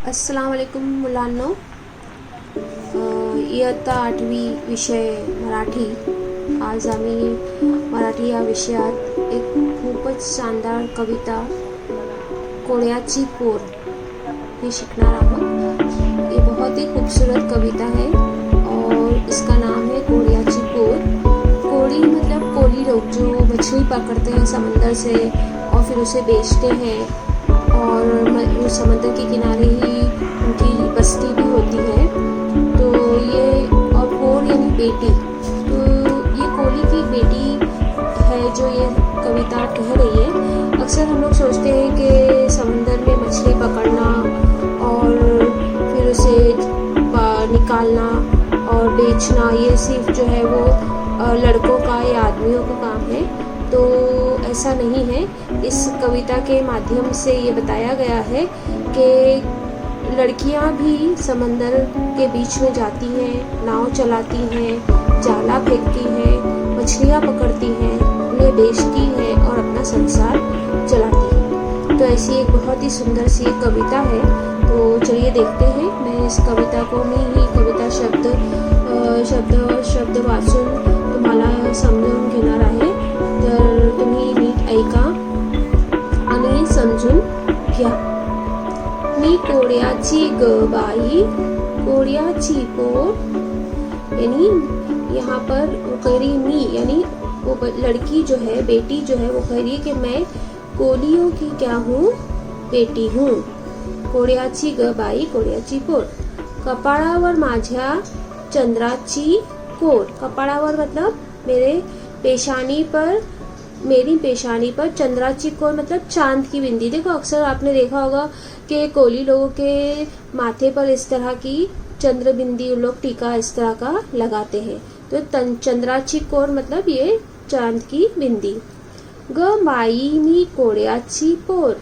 अस्सलाम वालेकुम मुलांनो. इयत्ता 8वी विषय मराठी. आज आम्ही मराठी या विषयात एक खूपच शानदार कविता कोळ्याची पोर ही शिकणार आहोत. ये बहुत ही खूबसूरत कविता है और इसका नाम है कोळ्याची पोर. कोड़ी मतलब कोली लोग जो मछली पकड़ते हैं समंदर से और फिर उसे बेचते हैं और समंदर के किनारे ही उनकी बस्ती भी होती है. तो ये और पोर यानी बेटी, तो ये कोली की बेटी है जो ये कविता कह रही है. अक्सर हम लोग सोचते हैं कि समंदर में मछली पकड़ना और फिर उसे निकालना और बेचना ये सिर्फ जो है वो लड़कों का या आदमियों का काम है. तो ऐसा नहीं है. इस कविता के माध्यम से ये बताया गया है कि लड़कियां भी समंदर के बीच में जाती हैं, नाव चलाती हैं, जाला फेंकती हैं, मछलियां पकड़ती हैं, उन्हें बेचती हैं और अपना संसार चलाती हैं. तो ऐसी एक बहुत ही सुंदर सी एक कविता है. तो चलिए देखते हैं. मैं इस कविता को ही कविता शब्द वाचून तुम्हाला समजून घेणार आहे. तर तुम्ही नीट ऐका आणि समजून घ्या. मी कोळ्याची ग बाई, कोळ्याची पोर. यानी यहाँ पर वो कह रही मी यानी वो लड़की जो है, बेटी जो है, वो कह रही है कि मैं कोलियों की क्या हूँ, बेटी हूँ. कोळ्याची ग बाई, कोळ्याची पोर. कपाळावर माझ्या चंद्राची कोर. कपाळावर मतलब मेरी पेशानी पर चंद्राची कोर मतलब चांद की बिंदी. देखो अक्सर आपने देखा होगा कि कोली लोगों के माथे पर इस तरह की चंद्र बिंदी उन लोग टीका इस तरह का लगाते हैं. तो चंद्राची कोर मतलब ये चांद की बिंदी. ग बाई मी कोळ्याची पोर.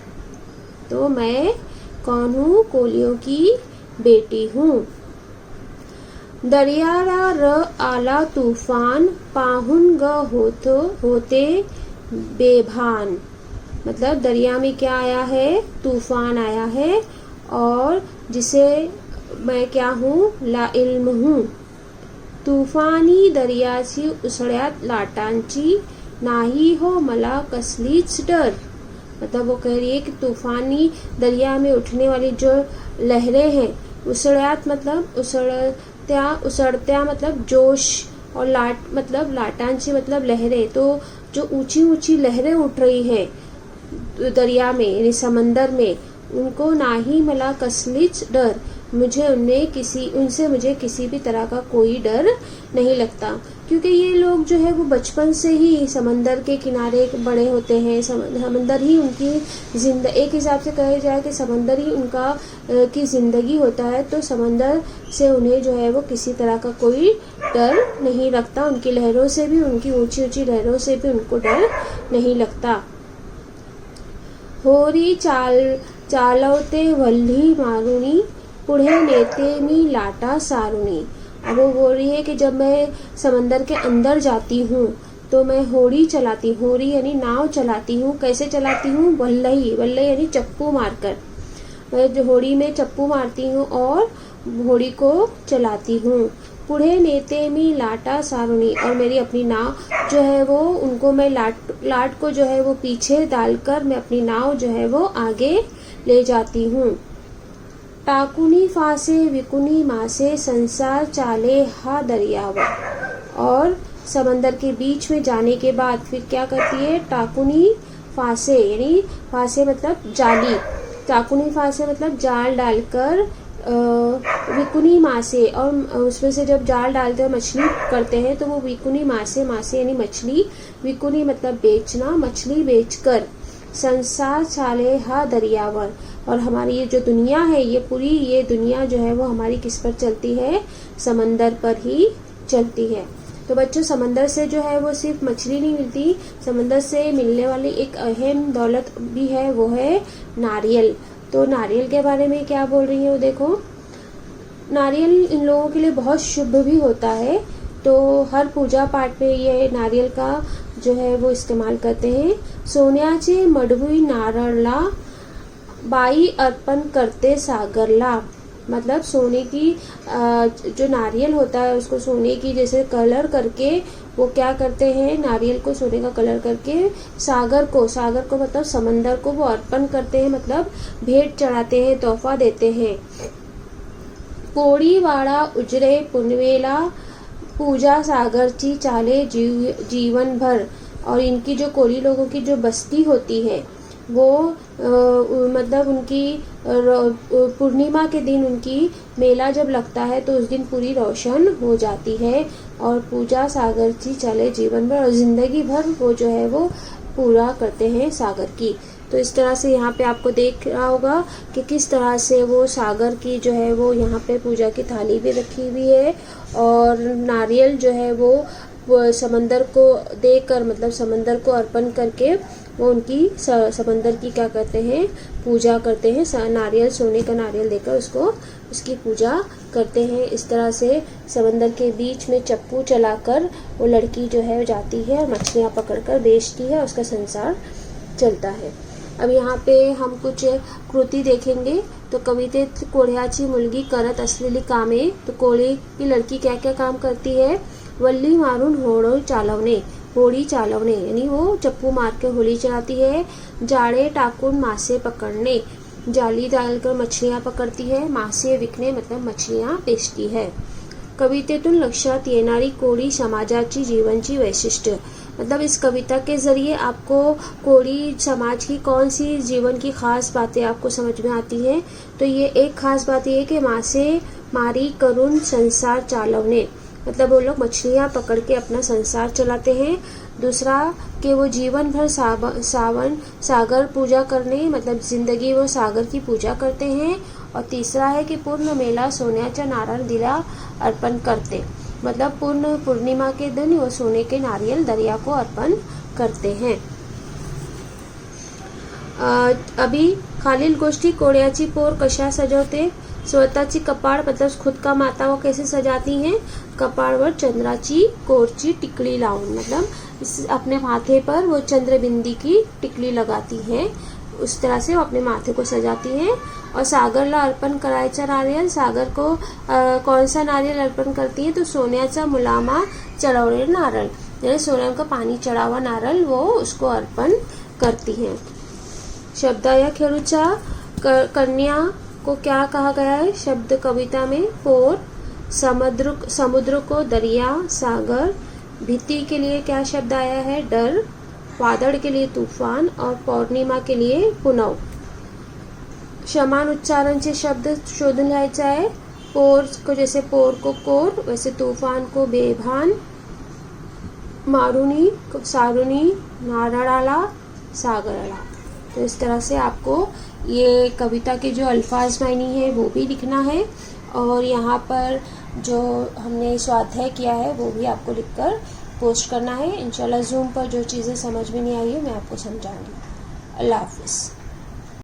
तो मैं कौन हूँ? कोलियों की बेटी हूँ. दरियाला र आला तूफान, पाहुन ग होते बेभान. मतलब दरिया में क्या आया है? तूफान आया है और जिसे मैं क्या हूँ? ला इल्म हूँ. तूफानी दरियाची उसळ्यात लाटांची, नाही हो मला कसलीच डर. मतलब वो कह रही है कि तूफानी दरिया में उठने वाली जो लहरें हैं, उसळ्यात मतलब उसळत्या मतलब जोश और लाट मतलब लाटांची मतलब लहरें. तो जो ऊंची ऊंची लहरें उठ रही हैं दरिया में यानी समंदर में, उनको नाही मला कसलीच डर. उनसे मुझे किसी भी तरह का कोई डर नहीं लगता. क्योंकि ये लोग जो है वो बचपन से ही समंदर के किनारे बड़े होते हैं. समंदर ही उनकी एक हिसाब से कहा जाए कि समंदर ही उनका की जिंदगी होता है. तो समंदर से उन्हें जो है वो किसी तरह का कोई डर नहीं लगता. उनकी लहरों से भी, उनकी ऊंची ऊंची लहरों से भी उनको डर नहीं लगता. होरी चालवते वल्ही मारुनी, पुढे नेते मी लाटा सारुनी. अब वो बोल रही है कि जब मैं समंदर के अंदर जाती हूँ तो मैं होड़ी चलाती हूँ. होड़ी यानी नाव चलाती हूँ. कैसे चलाती हूँ? वल्लही यानी चप्पू मारकर. मैं जो होड़ी में चप्पू मारती हूँ और होड़ी को चलाती हूँ. पुढे नेते मी लाटा सारुनी. और मेरी अपनी नाव जो है वो उनको मैं लाट को जो है वो पीछे डालकर मैं अपनी नाव जो है वो आगे ले जाती हूँ. टाकुनी फासे विकुनी मासे, संसार चाले हा दरियावर. और समंदर के बीच में जाने के बाद फिर क्या करती है? टाकुनी फासे यानी फासे मतलब जाली. टाकुनी फासे मतलब जाल डालकर विकुनी मासे, और उसमें से जब जाल डालते हैं मछली करते हैं तो वो विकुनी मासे यानी मछली, विकुनी मतलब बेचना, मछली बेचकर. संसार चाले हा दरियावर. और हमारी ये जो दुनिया है, ये पूरी ये दुनिया जो है वो हमारी किस पर चलती है? समंदर पर ही चलती है. तो बच्चों, समंदर से जो है वो सिर्फ मछली नहीं मिलती. समंदर से मिलने वाली एक अहम दौलत भी है, वो है नारियल. तो नारियल के बारे में क्या बोल रही है वो देखो. नारियल इन लोगों के लिए बहुत शुभ भी होता है. तो हर पूजा पाठ में ये नारियल का जो है वो इस्तेमाल करते हैं. सोन्याचे मडवी नारळला बाई अर्पण करते सागरला, मतलब सोने की जो नारियल होता है उसको सोने की जैसे कलर करके वो क्या करते हैं, नारियल को सोने का कलर करके सागर को मतलब समंदर को वो अर्पण करते हैं, मतलब भेंट चढ़ाते हैं, तोहफा देते हैं। कोड़ी वाड़ा उजरे पुनवेला, पूजा सागरची चाले जीवन भर। और इनकी जो कोली लोगों की जो बस्ती होती है वो मतलब उनकी पूर्णिमा के दिन उनकी मेला जब लगता है तो उस दिन पूरी रोशन हो जाती है। और पूजा सागरची चले जीवन भर, और जिंदगी भर वो जो है वो पूरा करते हैं सागर की। तो इस तरह से यहाँ पे आपको देख रहा होगा कि किस तरह से वो सागर की जो है वो यहाँ पे पूजा की थाली भी रखी हुई है, और नारियल जो है वो समंदर को देकर, मतलब समंदर को अर्पण करके वो उनकी समंदर की क्या करते हैं, पूजा करते हैं। नारियल, सोने का नारियल देकर उसकी पूजा करते हैं। इस तरह से समंदर के बीच में चप्पू चलाकर वो लड़की जो है जाती है और मछलियाँ पकड़कर बेचती है, उसका संसार चलता है। अब यहाँ पे हम कुछ कृति देखेंगे। तो कवितेत कोढ़्याची मुलगी करत असलेली कामे। तो कोढ़े की लड़की क्या क्या काम करती है, वल्ली मारून होड़ी चालवणे यानी वो चप्पू मार के होली चलाती है। जाड़े टाकुन मासे पकड़ने, जाली डालकर मछलियाँ पकड़ती है। मासे विकणे मतलब मछलियाँ बेचती है। कवितेतून लक्षात येणारी कोळी समाजाची जीवनची वैशिष्ट्य, मतलब इस कविता के जरिए आपको कोळी समाज की कौन सी जीवन की खास बातें आपको समझ में आती हैं। तो ये एक खास बात ये है कि मासे मारी करुण संसार चालवणे, मतलब वो लोग मछलियाँ पकड़ के अपना संसार चलाते हैं। दूसरा कि वो जीवन भर सागर पूजा करने, मतलब जिंदगी वो सागर की पूजा करते हैं। और तीसरा है कि पूर्ण मेला सोन्याच्या नारळ दिला अर्पण करते, मतलब पूर्ण पूर्णिमा के दिन वो सोने के नारियल दरिया को अर्पण करते हैं। अभी खालील गोष्टी कोळ्याची पोर कशा सजवते। स्वतःची कपाळ, मतलब खुद का माता वो कैसे सजाती हैं, कपाळवर चंद्राची कोरची टिकली लावून, मतलब अपने माथे पर वो चंद्रबिंदी की टिकली लगाती हैं, उस तरह से वो अपने माथे को सजाती हैं। और सागरला अर्पण करायचा नारियल, सागर को कौन सा नारियल अर्पण करती है, तो सोन्याचा मुलामा चढ़ावलेला नारळ, यानी सोने का पानी चढ़ा हुआ नारळ वो उसको अर्पण करती हैं। शब्द या खेलूचा कन्या को क्या कहा गया है शब्द कविता में, पोर, समुद्र को दरिया सागर, भीति के लिए क्या शब्द आया है, डर, वादळ के लिए तूफान, और पौर्णिमा के लिए पुनव। समान उच्चारण से शब्द शोधून लिहायचा है। पोर को जैसे पोर को कोर, वैसे तूफान को बेभान, मारुनी सारुनी, नारळाला सागराला। तो इस तरह से आपको ये कविता के जो अल्फाज मायनी है वो भी लिखना है, और यहाँ पर जो हमने स्वाध्याय किया है वो भी आपको लिखकर पोस्ट करना है। इंशाल्लाह ज़ूम पर जो चीज़ें समझ में नहीं आई है मैं आपको समझाऊंगी। अल्लाह हाफिज़।